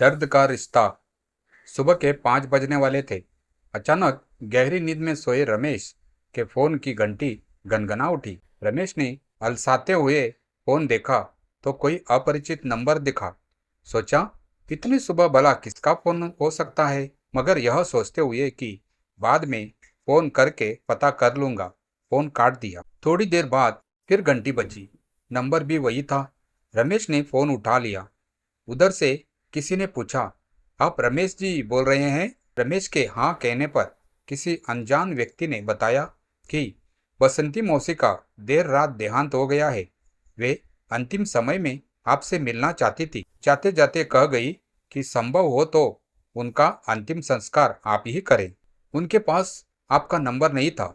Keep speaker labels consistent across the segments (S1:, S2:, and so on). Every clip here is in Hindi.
S1: दर्द का रिश्ता। सुबह के 5 बजने वाले थे। अचानक गहरी नींद में सोए रमेश के फोन की घंटी गनगना उठी। रमेश ने अलसाते हुए फोन देखा तो कोई अपरिचित नंबर दिखा। सोचा, इतनी सुबह भला किसका फोन हो सकता है, मगर यह सोचते हुए कि बाद में फोन करके पता कर लूंगा, फोन काट दिया। थोड़ी देर बाद फिर घंटी बजी। नंबर भी वही था। रमेश ने फोन उठा लिया। उधर से किसी ने पूछा, आप रमेश जी बोल रहे हैं? रमेश के हाँ कहने पर किसी अनजान व्यक्ति ने बताया कि बसंती मौसी का देर रात देहांत हो गया है। वे अंतिम समय में आपसे मिलना चाहती थी। जाते जाते कह गई कि संभव हो तो उनका अंतिम संस्कार आप ही करें। उनके पास आपका नंबर नहीं था।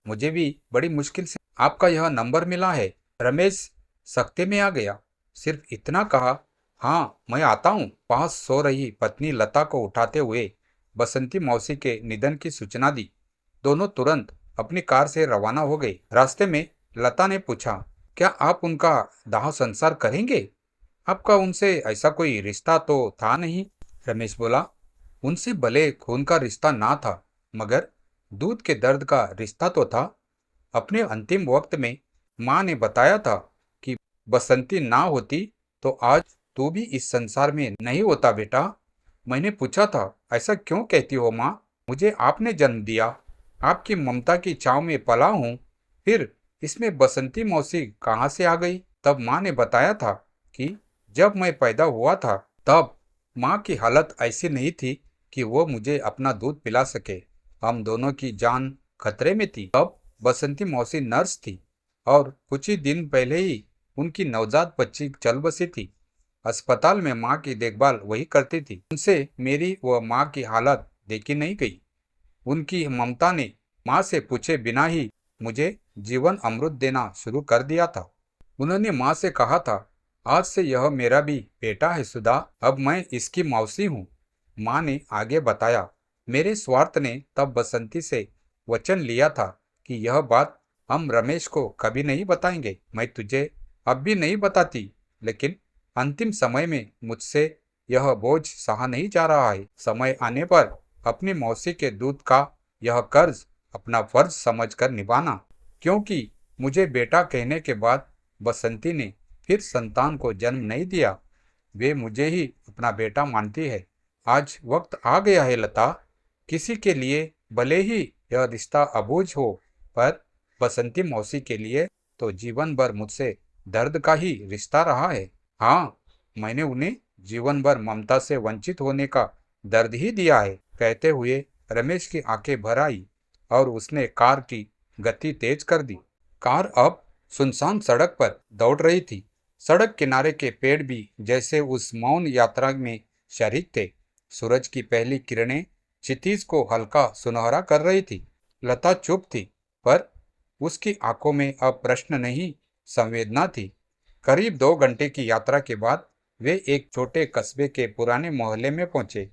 S1: मुझे भी बड़ी मुश्किल से आपका यह नंबर मिला है। रमेश सख्ते में आ गया। सिर्फ इतना कहा, हाँ मैं आता हूँ। पास सो रही पत्नी लता को उठाते हुए बसंती मौसी के निधन की सूचना दी। दोनों तुरंत अपनी कार से रवाना हो गए। रास्ते में लता ने पूछा, क्या आप उनका दाह संस्कार करेंगे? आपका उनसे ऐसा कोई रिश्ता तो था नहीं? रमेश बोला, उनसे भले खून का रिश्ता ना था, मगर दूध के दर्द का रिश्ता तो था। अपने अंतिम वक्त में माँ ने बताया था कि बसंती ना होती तो आज तू भी इस संसार में नहीं होता बेटा। मैंने पूछा था, ऐसा क्यों कहती हो माँ? मुझे आपने जन्म दिया, आपकी ममता की छांव में पला हूँ, फिर इसमें बसंती मौसी कहाँ से आ गई? तब माँ ने बताया था कि जब मैं पैदा हुआ था तब माँ की हालत ऐसी नहीं थी कि वो मुझे अपना दूध पिला सके। हम दोनों की जान खतरे में थी। तब बसंती मौसी नर्स थी और कुछ ही दिन पहले ही उनकी नवजात बच्ची चल बसी थी। अस्पताल में माँ की देखभाल वही करती थी। उनसे मेरी व माँ की हालत देखी नहीं गई। उनकी ममता ने माँ से पूछे बिना ही मुझे जीवन अमृत देना शुरू कर दिया था। उन्होंने माँ से कहा था, आज से यह मेरा भी बेटा है सुधा, अब मैं इसकी मौसी हूँ। माँ ने आगे बताया, मेरे स्वार्थ ने तब बसंती से वचन लिया था कि यह बात हम रमेश को कभी नहीं बताएंगे। मैं तुझे अब भी नहीं बताती, लेकिन अंतिम समय में मुझसे यह बोझ सहा नहीं जा रहा है। समय आने पर अपनी मौसी के दूध का यह कर्ज अपना फर्ज समझकर निभाना, क्योंकि मुझे बेटा कहने के बाद बसंती ने फिर संतान को जन्म नहीं दिया। वे मुझे ही अपना बेटा मानती है। आज वक्त आ गया है लता, किसी के लिए भले ही यह रिश्ता अबूझ हो, पर बसंती मौसी के लिए तो जीवन भर मुझसे दर्द का ही रिश्ता रहा है। हाँ, मैंने उन्हें जीवन भर ममता से वंचित होने का दर्द ही दिया है। कहते हुए रमेश की आंखें भर आई और उसने कार की गति तेज कर दी। कार अब सुनसान सड़क पर दौड़ रही थी। सड़क किनारे के पेड़ भी जैसे उस मौन यात्रा में शरीक थे। सूरज की पहली किरणें क्षितिज को हल्का सुनहरा कर रही थी। लता चुप थी, पर उसकी आंखों में अब प्रश्न नहीं, संवेदना थी। करीब 2 घंटे की यात्रा के बाद वे एक छोटे कस्बे के पुराने मोहल्ले में पहुंचे,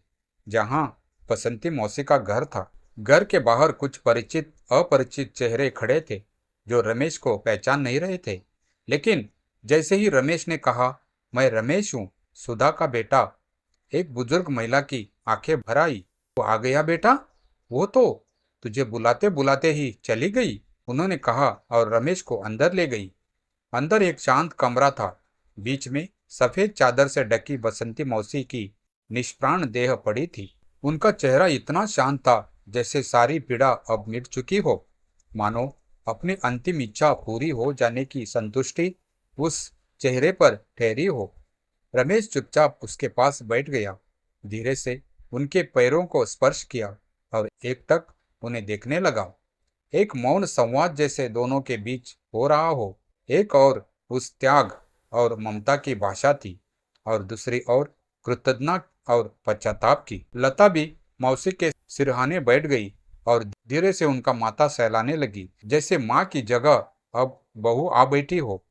S1: जहां बसंती मौसी का घर था। घर के बाहर कुछ परिचित अपरिचित चेहरे खड़े थे, जो रमेश को पहचान नहीं रहे थे। लेकिन जैसे ही रमेश ने कहा, मैं रमेश हूँ, सुधा का बेटा, एक बुजुर्ग महिला की आंखें भर आई। वो आ गया बेटा? वो तो तुझे बुलाते बुलाते ही चली गई, उन्होंने कहा और रमेश को अंदर ले गई। अंदर एक शांत कमरा था। बीच में सफेद चादर से ढकी बसंती मौसी की निष्प्राण देह पड़ी थी। उनका चेहरा इतना शांत था जैसे सारी पीड़ा अब मिट चुकी हो, मानो अपनी अंतिम इच्छा पूरी हो जाने की संतुष्टि उस चेहरे पर ठहरी हो। रमेश चुपचाप उसके पास बैठ गया, धीरे से उनके पैरों को स्पर्श किया और एकटक उन्हें देखने लगा। एक मौन संवाद जैसे दोनों के बीच हो रहा हो। एक और उस त्याग और ममता की भाषा थी, और दूसरी ओर कृतज्ञता और पश्चाताप की। लता भी मौसी के सिरहाने बैठ गई और धीरे से उनका माथा सहलाने लगी, जैसे माँ की जगह अब बहू आ बैठी हो।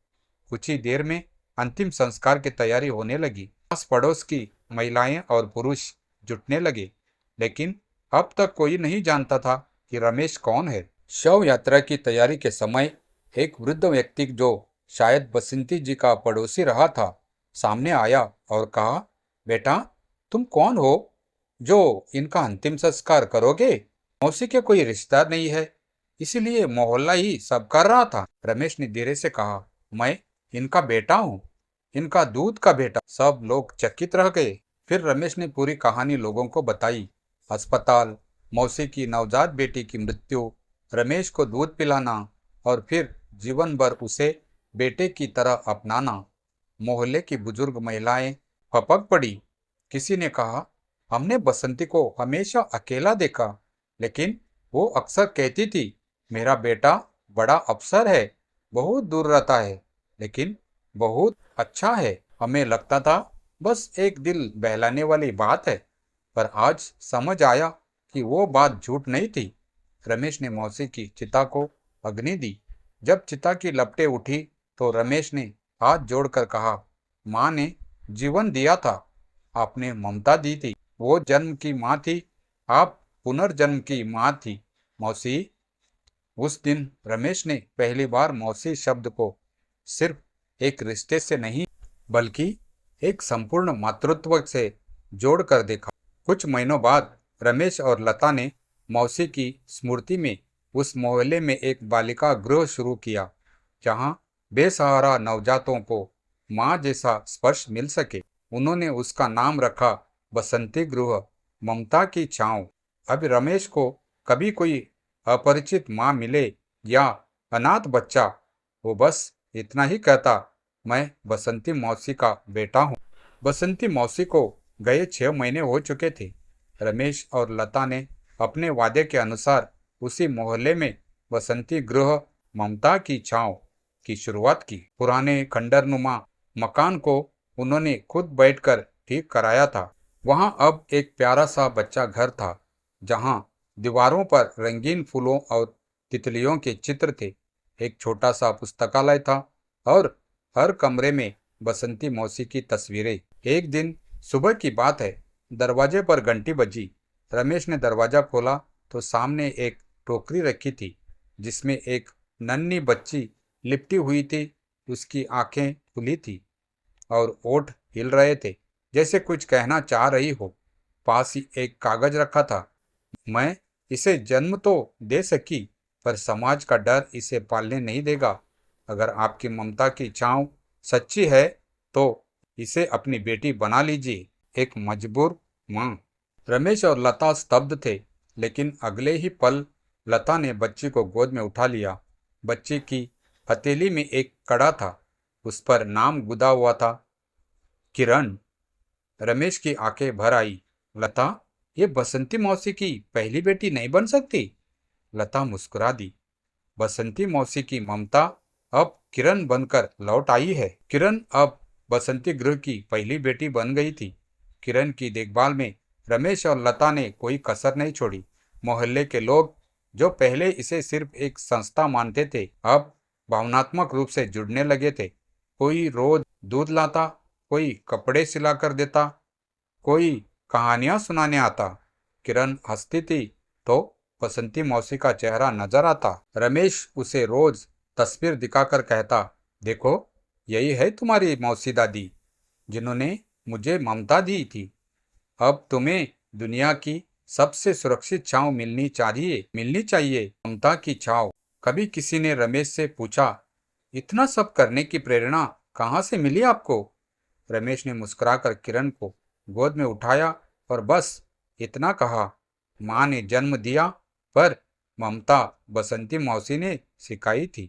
S1: कुछ ही देर में अंतिम संस्कार की तैयारी होने लगी। आस पड़ोस की महिलाएं और पुरुष जुटने लगे, लेकिन अब तक कोई नहीं जानता था कि रमेश कौन है। शव यात्रा की तैयारी के समय एक वृद्ध व्यक्ति, जो शायद बसंती जी का पड़ोसी रहा था, सामने आया और कहा, बेटा तुम कौन हो जो इनका अंतिम संस्कार करोगे? मौसी के कोई रिश्तेदार नहीं है, इसीलिए मोहल्ला ही सब कर रहा था। रमेश ने धीरे से कहा, मैं इनका बेटा हूँ, इनका दूध का बेटा। सब लोग चकित रह गए। फिर रमेश ने पूरी कहानी लोगों को बताई। अस्पताल, मौसी की नवजात बेटी की मृत्यु, रमेश को दूध पिलाना और फिर जीवन भर उसे बेटे की तरह अपनाना। मोहल्ले की बुजुर्ग महिलाएं फपक पड़ी। किसी ने कहा, हमने बसंती को हमेशा अकेला देखा, लेकिन वो अक्सर कहती थी, मेरा बेटा बड़ा अफसर है, बहुत दूर रहता है, लेकिन बहुत अच्छा है। हमें लगता था बस एक दिल बहलाने वाली बात है, पर आज समझ आया कि वो बात झूठ नहीं थी। रमेश ने मौसी की चिता को अग्नि दी। जब चिता की लपटें उठी तो रमेश ने हाथ जोड़कर कहा, माँ ने जीवन दिया था, आपने ममता दी थी, वो जन्म की माँ थी, आप पुनर्जन्म की माँ थी मौसी। उस दिन रमेश ने पहली बार मौसी शब्द को सिर्फ एक रिश्ते से नहीं, बल्कि एक संपूर्ण मातृत्व से जोड़कर देखा। कुछ महीनों बाद रमेश और लता ने मौसी की स्मृति में उस मोहल्ले में एक बालिका गृह शुरू किया, जहां बेसहारा नवजातों को माँ जैसा स्पर्श मिल सके। उन्होंने उसका नाम रखा बसंती गृह, ममता की छांव। अब रमेश को कभी कोई अपरिचित माँ मिले या अनाथ बच्चा, वो बस इतना ही कहता, मैं बसंती मौसी का बेटा हूँ। बसंती मौसी को गए 6 महीने हो चुके थे। रमेश और लता ने अपने वादे के अनुसार उसी मोहल्ले में बसंती गृह, ममता की छांव की शुरुआत की। पुराने खंडरनुमा मकान को उन्होंने खुद बैठकर ठीक कराया था। वहां अब एक प्यारा सा बच्चा घर था, जहां दीवारों पर रंगीन फूलों और तितलियों के चित्र थे। एक छोटा सा पुस्तकालय था और हर कमरे में बसंती मौसी की तस्वीरें। एक दिन सुबह की बात है, दरवाजे पर घंटी बजी। रमेश ने दरवाजा खोला तो सामने एक टोकरी रखी थी, जिसमें एक नन्ही बच्ची लिपटी हुई थी। उसकी आंखें खुली थी और ओठ हिल रहे थे, जैसे कुछ कहना चाह रही हो। पास ही एक कागज रखा था। मैं इसे जन्म तो दे सकी, पर समाज का डर इसे पालने नहीं देगा। अगर आपकी ममता की छांव सच्ची है तो इसे अपनी बेटी बना लीजिए। एक मजबूर माँ। रमेश और लता स्तब्ध थे, लेकिन अगले ही पल लता ने बच्ची को गोद में उठा लिया। बच्ची की हथेली में एक कड़ा था, उस पर नाम गुदा हुआ था, किरण। रमेश की आंखें भर आई। लता, ये बसंती मौसी की पहली बेटी नहीं बन सकती? लता मुस्कुरा दी। बसंती मौसी की ममता अब किरण बनकर लौट आई है। किरण अब बसंती गृह की पहली बेटी बन गई थी। किरण की देखभाल में रमेश और लता ने कोई कसर नहीं छोड़ी। मोहल्ले के लोग, जो पहले इसे सिर्फ एक संस्था मानते थे, अब भावनात्मक रूप से जुड़ने लगे थे। कोई रोज दूध लाता, कोई कपड़े सिला कर देता, कोई कहानियां सुनाने आता। किरण हंसती थी तो बसंती मौसी का चेहरा नजर आता। रमेश उसे रोज तस्वीर दिखाकर कहता, देखो, यही है तुम्हारी मौसी दादी, जिन्होंने मुझे ममता दी थी। अब तुम्हें दुनिया की सबसे सुरक्षित छांव मिलनी चाहिए, ममता की छांव। कभी किसी ने रमेश से पूछा, इतना सब करने की प्रेरणा कहाँ से मिली आपको? रमेश ने मुस्कुराकर किरण को गोद में उठाया और बस इतना कहा, माँ ने जन्म दिया, पर ममता बसंती मौसी ने सिखाई थी।